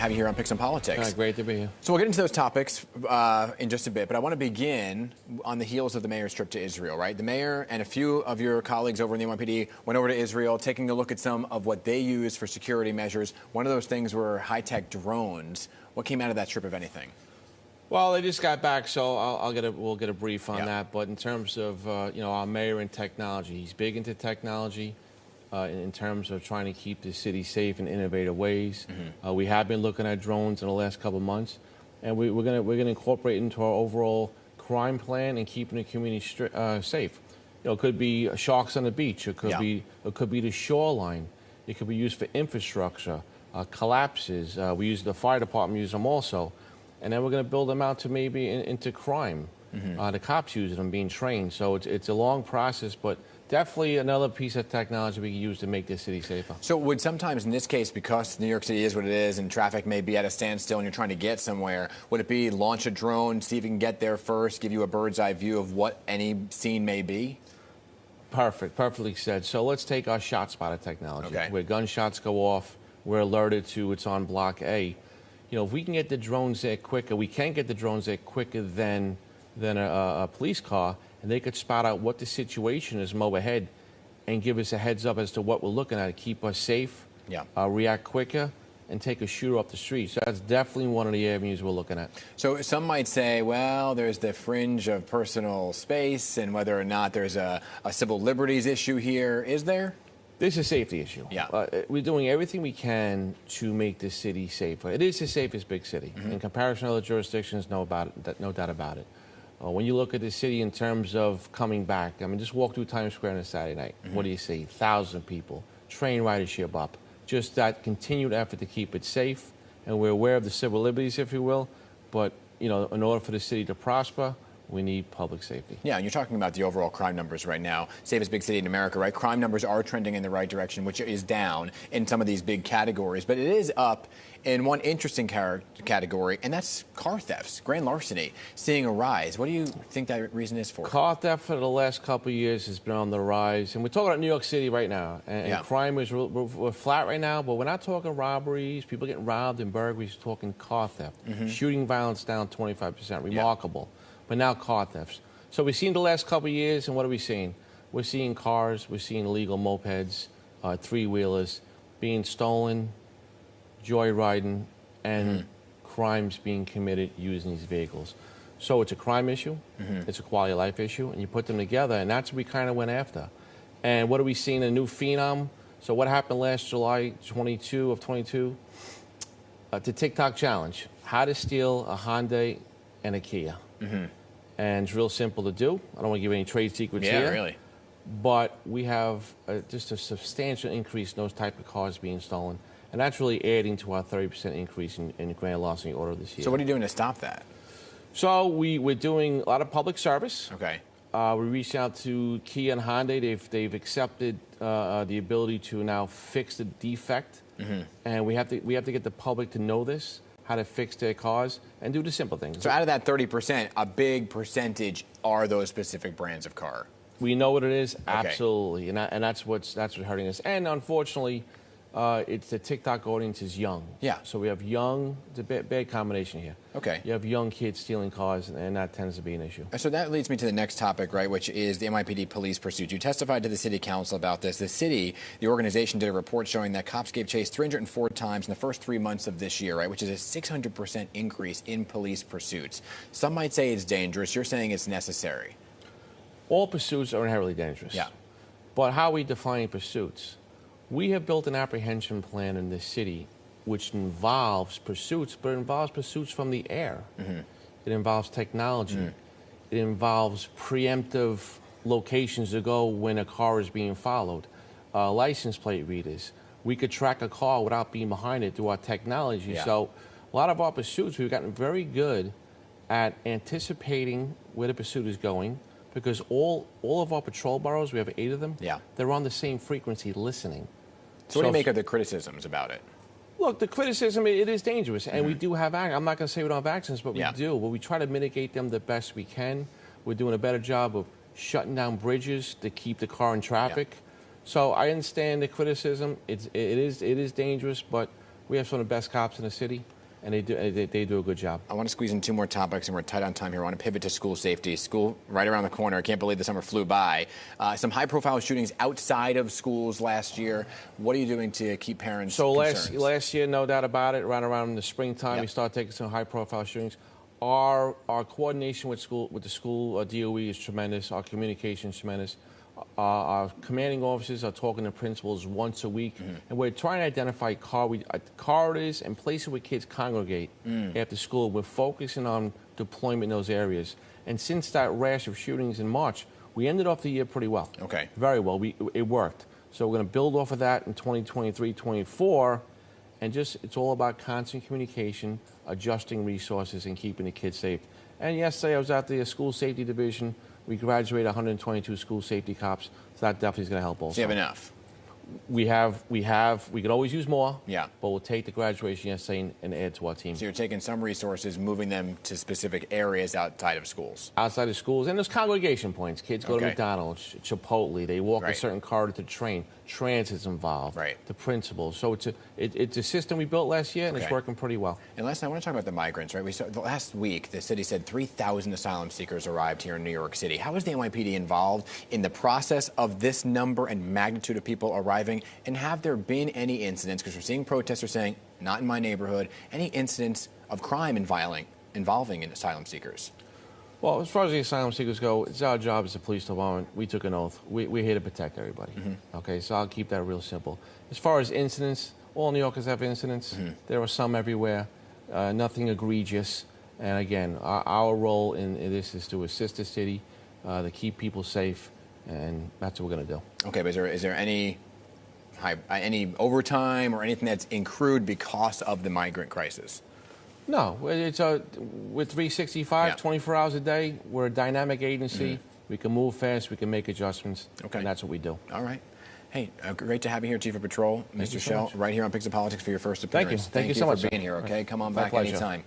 Have you here on Picks and Politics. Great to be here. So we'll get into those topics in just a bit, but I want to begin on the heels of the mayor's trip to Israel, right? The mayor and a few of your colleagues over in the NYPD went over to Israel, taking a look at some of what they use for security measures. One of those things were high-tech drones. What came out of that trip, if anything? Well, they just got back, so we'll get a brief on that. But in terms of our mayor and technology, he's big into technology. In terms of trying to keep the city safe in innovative ways. We have been looking at drones in the last couple of months, and we're gonna incorporate it into our overall crime plan and keeping the community safe. It could be sharks on the beach. It could be the shoreline. It could be used for infrastructure, collapses. The fire department use them also, and then we're gonna build them out to maybe into crime. The cops use them, being trained. So it's a long process, but definitely another piece of technology we can use to make this city safer. So would sometimes, in this case, because New York City is what it is and traffic may be at a standstill and you're trying to get somewhere, would it be launch a drone, see if you can get there first, give you a bird's eye view of what any scene may be? Perfect, perfectly said. So let's take our shot spotter technology. Okay. Where gunshots go off, we're alerted to it's on block A. If we can get the drones there quicker, we can get the drones there quicker than a police car, and they could spot out what the situation is from overhead and give us a heads up as to what we're looking at, keep us safe, react quicker, and take a shooter off the street. So that's definitely one of the avenues we're looking at. So some might say, well, there's the fringe of personal space and whether or not there's a civil liberties issue here. Is there? This is a safety issue. We're doing everything we can to make this city safer. It is the safest big city. In comparison to other jurisdictions, no doubt about it. When you look at the city in terms of coming back, I mean, just walk through Times Square on a Saturday night. What do you see? 1,000 people, train ridership up. Just that continued effort to keep it safe. And we're aware of the civil liberties, if you will. But, in order for the city to prosper, we need public safety. Yeah, and you're talking about the overall crime numbers right now. Safest big city in America, right? Crime numbers are trending in the right direction, which is down in some of these big categories. But it is up in one interesting category, and that's car thefts, grand larceny, seeing a rise. What do you think that reason is for? Car theft for the last couple of years has been on the rise. And we're talking about New York City right now. And crime is we're flat right now, but we're not talking robberies, people getting robbed and burglaries. We're talking car theft. Shooting violence down 25%. Remarkable. But now car thefts. So we've seen the last couple of years, and what are we seeing? We're seeing cars, we're seeing illegal mopeds, three-wheelers being stolen, joyriding, and crimes being committed using these vehicles. So it's a crime issue, it's a quality of life issue, and you put them together, and that's what we kind of went after. And what are we seeing? A new phenom. So what happened last July 22 of 22? The TikTok challenge. How to steal a Hyundai and a Kia. And it's real simple to do. I don't want to give any trade secrets here. Yeah, really. But we have just a substantial increase in those type of cars being stolen. And that's really adding to our 30% increase in grand larceny order this year. So what are you doing to stop that? So we're doing a lot of public service. Okay. We reached out to Kia and Hyundai. They've accepted the ability to now fix the defect. And we have to get the public to know this, how to fix their cars, and do the simple things. So out of that 30%, a big percentage are those specific brands of car. We know what it is, absolutely, and that's what's hurting us. And unfortunately, it's the TikTok audience is young. Yeah. So we have young, it's a bad combination here. Okay. You have young kids stealing cars, and that tends to be an issue. So that leads me to the next topic, right, which is the NYPD police pursuit. You testified to the city council about this. The city, the organization, did a report showing that cops gave chase 304 times in the first 3 months of this year, right, which is a 600% increase in police pursuits. Some might say it's dangerous. You're saying it's necessary. All pursuits are inherently dangerous. Yeah. But how are we defining pursuits? We have built an apprehension plan in this city which involves pursuits, but it involves pursuits from the air. It involves technology. It involves preemptive locations to go when a car is being followed. License plate readers. We could track a car without being behind it through our technology. So a lot of our pursuits, we've gotten very good at anticipating where the pursuit is going, because all of our patrol bureaus, we have 8 of them, they're on the same frequency listening. So what do you make of the criticisms about it? Look, the criticism, it is dangerous, and we do have, I'm not going to say we don't have accidents, but we do. But we try to mitigate them the best we can. We're doing a better job of shutting down bridges to keep the car in traffic. So I understand the criticism. It is dangerous, but We have some of the best cops in the city, and they do a good job. I want to squeeze in 2 more topics, and we're tight on time here. I want to pivot to school safety. School right around the corner. I can't believe the summer flew by. Some high-profile shootings outside of schools last year. What are you doing to keep parents concerned? Last year, no doubt about it, right around the springtime, we started taking some high-profile shootings. Our coordination with the school DOE is tremendous. Our communication is tremendous. Our commanding officers are talking to principals once a week, and we're trying to identify corridors and places where kids congregate after school. We're focusing on deployment in those areas. And since that rash of shootings in March, we ended off the year pretty well. Okay. Very well. It worked. So we're going to build off of that in 2023, 24, and it's all about constant communication, adjusting resources, and keeping the kids safe. And yesterday I was at the school safety division. We graduated 122 school safety cops, so that definitely is going to help also. So you have enough? We could always use more, yeah. But we'll take the graduation yesterday and add to our team. So you're taking some resources, moving them to specific areas outside of schools? Outside of schools, and there's congregation points. Kids go to McDonald's, Chipotle, they walk a certain corridor to the train. Transit's involved, the principals. So it's a system we built last year, and it's working pretty well. And last night, I want to talk about the migrants, right? We saw last week, the city said 3,000 asylum seekers arrived here in New York City. How is the NYPD involved in the process of this number and magnitude of people arriving? And have there been any incidents, because we're seeing protesters saying, not in my neighborhood, any incidents of crime involving asylum seekers? Well, as far as the asylum seekers go, it's our job as a police department. We took an oath. We're here to protect everybody. Okay, so I'll keep that real simple. As far as incidents, all New Yorkers have incidents. There are some everywhere, nothing egregious. And again, our role in this is to assist the city, to keep people safe, and that's what we're going to do. Okay, but is there any overtime or anything that's accrued because of the migrant crisis? No, it's with 365, 24 hours a day. We're a dynamic agency. We can move fast. We can make adjustments. Okay. And that's what we do. All right. Hey, great to have you here, Chief of Patrol, Mr. Shell, right here on Picks of Politics for your first appearance. Thank you so much for being here, okay? Come on back anytime.